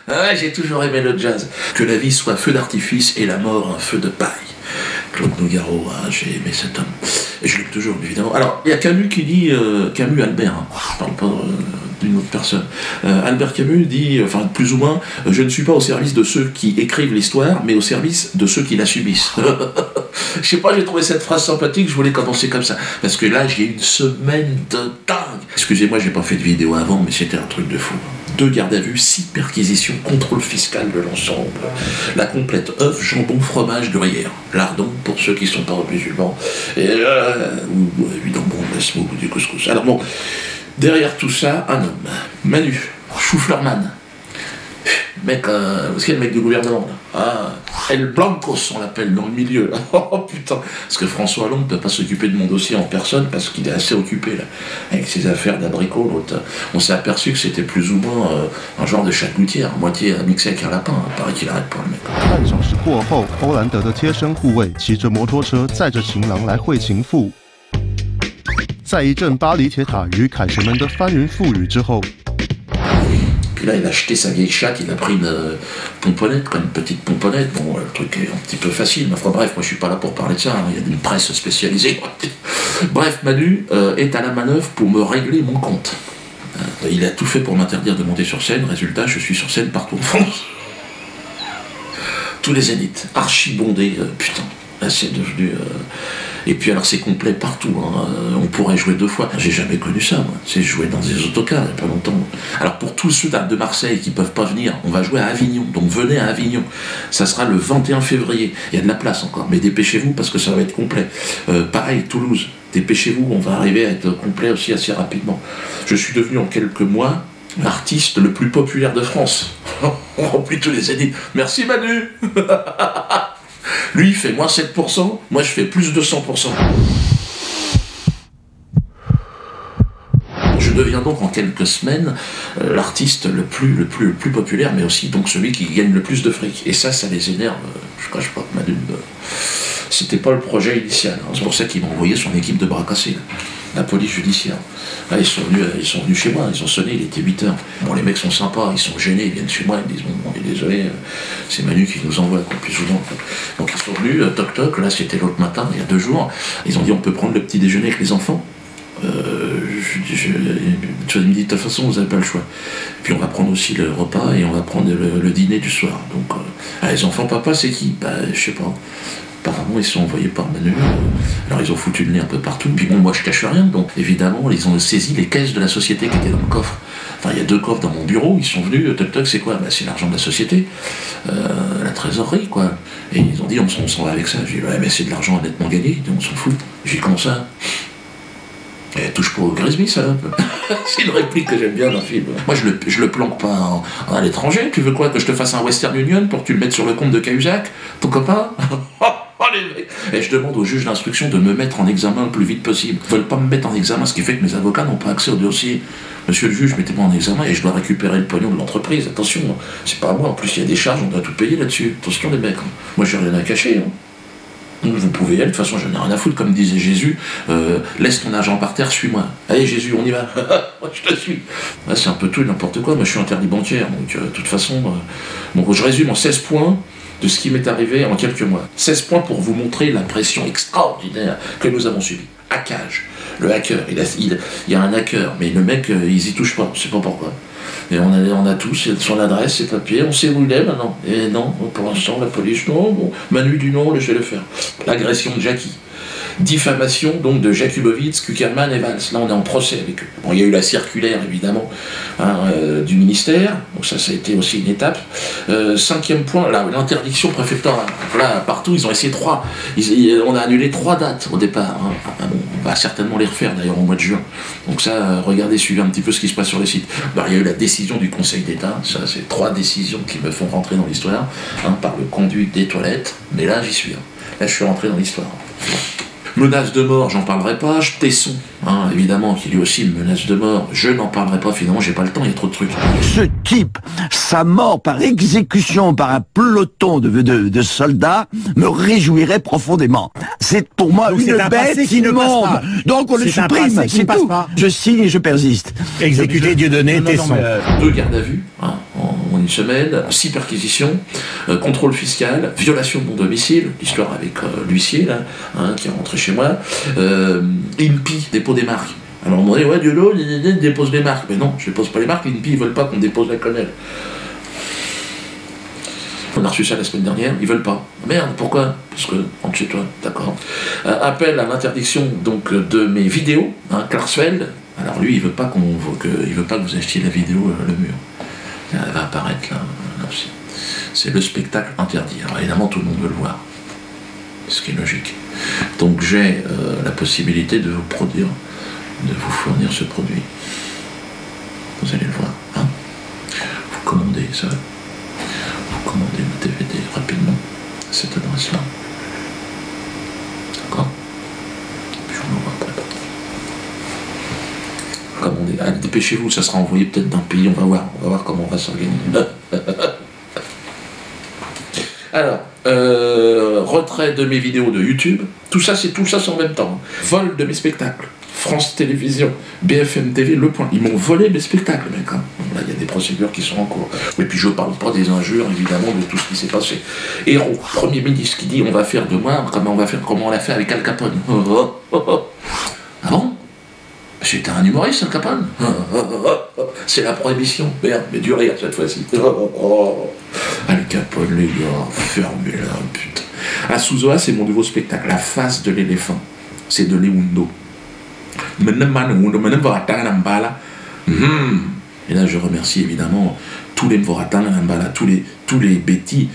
Ah, j'ai toujours aimé le jazz. Que la vie soit un feu d'artifice et la mort un feu de paille. Claude Nougaro, hein, j'ai aimé cet homme. Et je l'aime toujours, évidemment. Alors, il y a Camus qui dit, Camus Albert, hein, je parle pas d'une autre personne. Albert Camus dit, enfin plus ou moins, je ne suis pas au service de ceux qui écrivent l'histoire, mais au service de ceux qui la subissent. Je sais pas, j'ai trouvé cette phrase sympathique, je voulais commencer comme ça. Parce que là, j'ai eu une semaine de dingue. Excusez-moi, j'ai pas fait de vidéo avant, mais c'était un truc de fou. 2 gardes à vue, 6 perquisitions, contrôle fiscal de l'ensemble, la complète œuf, jambon, fromage, gruyère, lardon pour ceux qui sont pas musulmans, et ou évidemment de la smoke ou du couscous. Alors bon, derrière tout ça, un homme, Manu, Choufleurman, mec, c'est quel mec du gouvernement là? Ah, El Blancos on l'appelle dans le milieu là. Oh putain, parce que François Hollande ne peut pas s'occuper de mon dossier en personne parce qu'il est assez occupé là, avec ses affaires d'abricot. L'autre, on s'est aperçu que c'était plus ou moins un genre de chat gouttière, moitié mixé avec un lapin. Paraît qu'il arrête pas le mec. 半小时过后，欧兰德的贴身护卫骑着摩托车载着情郎来会情妇，在一阵巴黎铁塔与凯旋门的翻云覆雨之后。 Puis là, il a acheté sa vieille chatte, il a pris une pomponnette, quoi, une petite pomponnette. Bon, le truc est un petit peu facile, mais enfin bref, moi je suis pas là pour parler de ça, hein. Il y a une presse spécialisée. Bref, Manu est à la manœuvre pour me régler mon compte. Il a tout fait pour m'interdire de monter sur scène, résultat, je suis sur scène partout en France. Tous les zéniths, archi bondés, putain. Là, c'est devenu... Et puis alors c'est complet partout, hein. On pourrait jouer 2 fois. J'ai jamais connu ça, moi. C'est jouer dans des autocars il n'y a pas longtemps. Alors pour tous ceux de Marseille qui peuvent pas venir, on va jouer à Avignon. Donc venez à Avignon. Ça sera le 21 février. Il y a de la place encore, mais dépêchez-vous parce que ça va être complet. Pareil, Toulouse. Dépêchez-vous, on va arriver à être complet aussi assez rapidement. Je suis devenu en quelques mois l'artiste le plus populaire de France. On remplit tous les zéniths. Merci Manu. Lui, il fait moins 7%, moi je fais plus de 100%. Je deviens donc en quelques semaines l'artiste le plus populaire, mais aussi donc celui qui gagne le plus de fric. Et ça les énerve. Je cache pas que Manu, c'était pas le projet initial. Hein. C'est pour ça qu'il m'a envoyé son équipe de bras cassés. La police judiciaire. Là, ils sont venus chez moi, ils ont sonné, il était 8h. Bon, les mecs sont sympas, ils sont gênés, ils viennent chez moi, ils disent bon, on est désolé, c'est Manu qui nous envoie, quoi, plus souvent. Quoi. Donc ils sont venus, toc toc, là c'était l'autre matin, il y a 2 jours, ils ont dit on peut prendre le petit déjeuner avec les enfants. Tu me dis de toute façon vous n'avez pas le choix. Puis on va prendre aussi le repas et on va prendre le dîner du soir. Donc les enfants, papa c'est qui? Bah je sais pas. Apparemment, ils sont envoyés par Manu. Alors, ils ont foutu le nez un peu partout. Puis bon, moi, je cache rien. Donc, évidemment, ils ont saisi les caisses de la société qui étaient dans le coffre. Enfin, il y a 2 coffres dans mon bureau. Ils sont venus. Toc toc, c'est quoi? Bah, c'est l'argent de la société. La trésorerie, quoi. Et ils ont dit, on s'en va avec ça. J'ai dit, ouais, mais c'est de l'argent honnêtement gagné. On s'en fout. J'ai dit, comment ça? Et touche pas au Grisby, ça, un peu. C'est une réplique que j'aime bien d'un film. Moi, je le planque pas à l'étranger. Tu veux quoi? Que je te fasse un Western Union pour que tu le mettes sur le compte de Cahuzac? Ton copain? Et je demande au juge d'instruction de me mettre en examen le plus vite possible. Ils veulent pas me mettre en examen, ce qui fait que mes avocats n'ont pas accès au dossier. Monsieur le juge, mettez-moi en examen et je dois récupérer le pognon de l'entreprise. Attention, c'est pas à moi. En plus, il y a des charges, on doit tout payer là-dessus. Attention, les mecs. Moi, j'ai rien à cacher. Hein. Donc, vous pouvez y aller. De toute façon, j'en ai rien à foutre. Comme disait Jésus, laisse ton argent par terre, suis-moi. Allez, Jésus, on y va. Moi, je te suis. Ouais, c'est un peu tout et n'importe quoi. Moi, je suis interdit bancaire. Donc, de toute façon, bon, je résume en 16 points. De ce qui m'est arrivé en quelques mois. 16 points pour vous montrer la pression extraordinaire que nous avons subie. Hackage. Le hacker, il y a un hacker, mais le mec, il y touche pas, je sais pas pourquoi. Et on a tous son adresse, ses papiers, on sait où il est maintenant. Et non, pour l'instant, la police, non, bon, Manu dit non, laissez-le faire. L'agression de Jackie. Diffamation donc de Jakubowicz, Kuckerman et Valls. Là, on est en procès avec eux. Bon, il y a eu la circulaire, évidemment, du ministère. Donc ça a été aussi une étape. 5e point, là, l'interdiction préfectorale. Là, partout, ils ont essayé 3. On a annulé 3 dates au départ. Hein. Bon, on va certainement les refaire, d'ailleurs, au mois de juin. Donc ça, regardez, suivez un petit peu ce qui se passe sur les sites. Alors, il y a eu la décision du Conseil d'État. Ça, c'est 3 décisions qui me font rentrer dans l'histoire. Par le conduit des toilettes. Mais là, j'y suis. Là, je suis rentré dans l'histoire. Menace de mort, j'en parlerai pas. Tesson, hein, évidemment, qui lui aussi une menace de mort, je n'en parlerai pas, finalement, j'ai pas le temps, il y a trop de trucs. Ce type, sa mort par exécution par un peloton de soldats me réjouirait profondément. C'est pour moi une bête immonde. Donc on le supprime, c'est tout. Je signe et je persiste. Exécuté Dieudonné, Tesson. 2 gardes à vue, hein, en une semaine, 6 perquisitions, contrôle fiscal, violation de mon domicile, l'histoire avec l'huissier, là, hein, qui est rentré chez moi, INPI, dépôt des marques. Alors on m'a dit, ouais, Dieudonné dépose les marques. Mais non, je dépose pas les marques, l'INPI, ils veulent pas qu'on dépose la quenelle. On a reçu ça la semaine dernière, ils veulent pas. Merde, pourquoi? Parce que, rentre chez toi, d'accord. Appel à l'interdiction donc de mes vidéos, hein, Klarsfeld. Alors lui, il veut pas que vous achetiez la vidéo Le Mur. Elle va apparaître là aussi. C'est le spectacle interdit. Alors évidemment, tout le monde veut le voir. Ce qui est logique. Donc j'ai la possibilité de vous produire, de vous fournir ce produit. Vous allez le voir. Hein, vous commandez ça. Vous commandez le DVD rapidement à cette adresse-là. D'accord? Puis je vous l'envoie après. Commandez. Allez, dépêchez-vous, ça sera envoyé peut-être d'un pays, on va voir comment on va s'organiser. Alors, retrait de mes vidéos de YouTube, tout ça c'est en même temps. Vol de mes spectacles. France Télévisions, BFM TV, Le Point. Ils m'ont volé mes spectacles, mec. Hein. Là, il y a des procédures qui sont en cours. Et puis je ne parle pas des injures, évidemment, de tout ce qui s'est passé. Hérault, Premier ministre qui dit on va faire de moi, comment on l'a fait avec Al Capone. Ah bon? C'était un humoriste, Al Capone. C'est la prohibition. Merde, mais du rire cette fois-ci. Al Capone, les gars, fermez-la, putain. À Souzoa, c'est mon nouveau spectacle, La face de l'éléphant. C'est de Lewundo. Et là, je remercie évidemment tous les Mvoratans, tous les Bétis,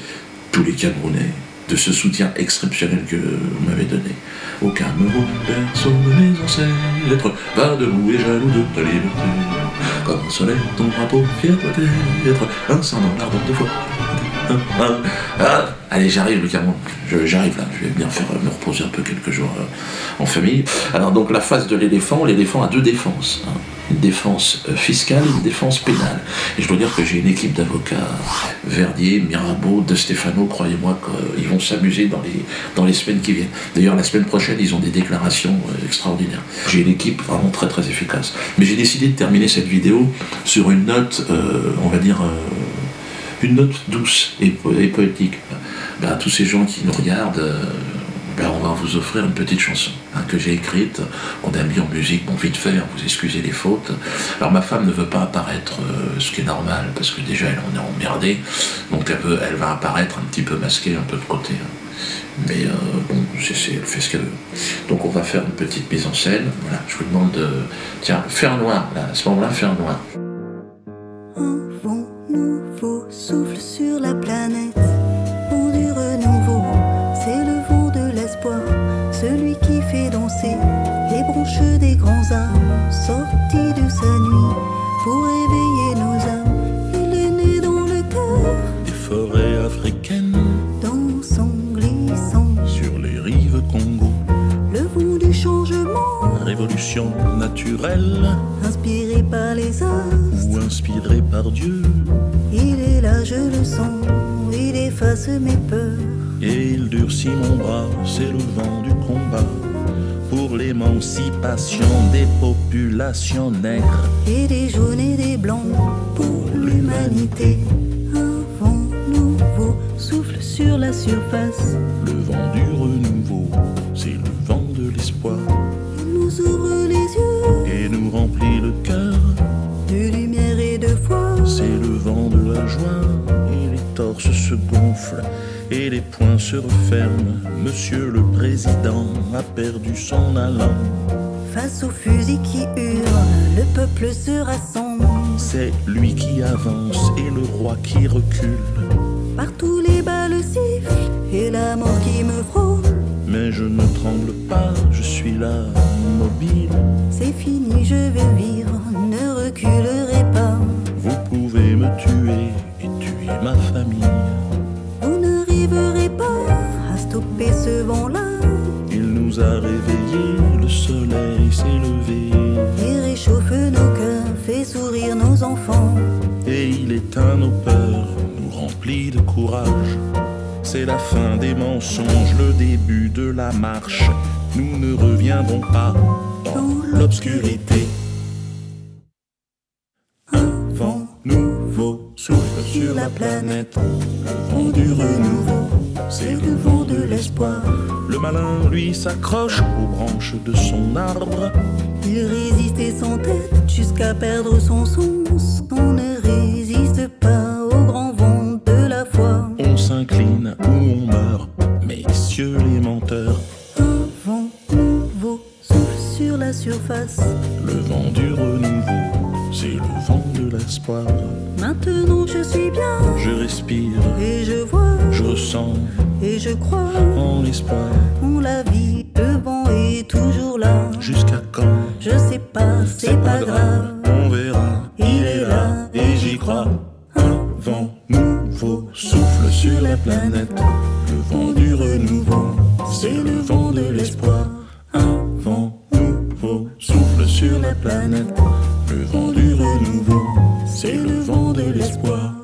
tous les Camerounais, de ce soutien exceptionnel que vous m'avez donné. Au Cameroun, berceau de mes ancêtres, va debout et jaloux de ta liberté. Comme un soleil, ton drapeau, fier doit être, un sang dans l'ardeur de foi. Allez, j'arrive, le Cameroun. J'arrive là, je vais bien me reposer un peu quelques jours en famille. Alors donc la face de l'éléphant a 2 défenses. Hein. Une défense fiscale et une défense pénale. Et je dois dire que j'ai une équipe d'avocats, Verdier, Mirabeau, De Stefano, croyez-moi qu'ils vont s'amuser dans les semaines qui viennent. D'ailleurs, la semaine prochaine, ils ont des déclarations extraordinaires. J'ai une équipe vraiment très très efficace. Mais j'ai décidé de terminer cette vidéo sur une note, on va dire, une note douce et poétique. Ben, à tous ces gens qui nous regardent, on va vous offrir une petite chanson que j'ai écrite, qu'on a mis en musique, bon vite fait, vous excusez les fautes. Alors ma femme ne veut pas apparaître, ce qui est normal, parce que déjà elle en est emmerdée, donc elle va apparaître un petit peu masquée, un peu de côté. Mais bon, elle fait ce qu'elle veut. Donc on va faire une petite mise en scène. Voilà, je vous demande de... Tiens, faire noir, là, à ce moment-là, faire noir. Un vent nouveau souffle sur la planète, vent du renouveau, c'est le vent de l'espoir, celui qui fait danser les branches des grands arbres, sortis de sa nuit pour éveiller nos âmes. Il est né dans le cœur des forêts africaines, dansant, glissant sur les rives Congo. Le vent du changement, Révolution naturelle, inspiré par les astres, ou inspiré par Dieu. il est là, je le sens, il efface mes peurs. Et il durcit mon bras, c'est le vent du combat pour l'émancipation des populations nègres. Et des jaunes et des blancs pour l'humanité. Un vent nouveau souffle sur la surface, Le vent du renouveau, c'est le vent de l'espoir, il nous ouvre les yeux et nous remplit le cœur. de lumière et de foi. C'est le vent de la joie, et les torses se gonflent et les poings se referment. Monsieur le Président a perdu son allant. Face aux fusils qui hurlent, le peuple se rassemble. C'est lui qui avance et le roi qui recule. Partout les balles sifflent et la mort qui me frôle. Mais je ne tremble pas, je suis là, immobile. C'est fini, je vais vivre, ne reculerai pas. Vous pouvez me tuer et tuer ma famille. Vous n'arriverez pas à stopper ce vent-là. Il nous a réveillés rêver. Il réchauffe nos cœurs, fait sourire nos enfants. Et il éteint nos peurs, nous remplit de courage. C'est la fin des mensonges, le début de la marche. Nous ne reviendrons pas dans l'obscurité. Un vent nouveau souffle sur la planète. Le vent du renouveau, c'est le vent de l'espoir. Le malin, lui, s'accroche aux branches de son arbre. Il résiste et s'entête jusqu'à perdre son sens. On ne résiste pas au grand vent de la foi. On s'incline ou on meurt, messieurs les menteurs. Un vent nouveau souffle sur la surface. Le vent du renouveau, c'est le vent de l'espoir. Maintenant je suis bien, Je respire, et je vois, je ressens et je crois en l'espoir. en la vie. Le vent est toujours là. Jusqu'à quand? Je sais pas, c'est pas grave. On verra, il est là et j'y crois. Un vent nouveau souffle sur la planète. Le vent du renouveau, c'est le vent de l'espoir. Un vent nouveau souffle sur la planète. Le vent du renouveau, c'est le vent de l'espoir.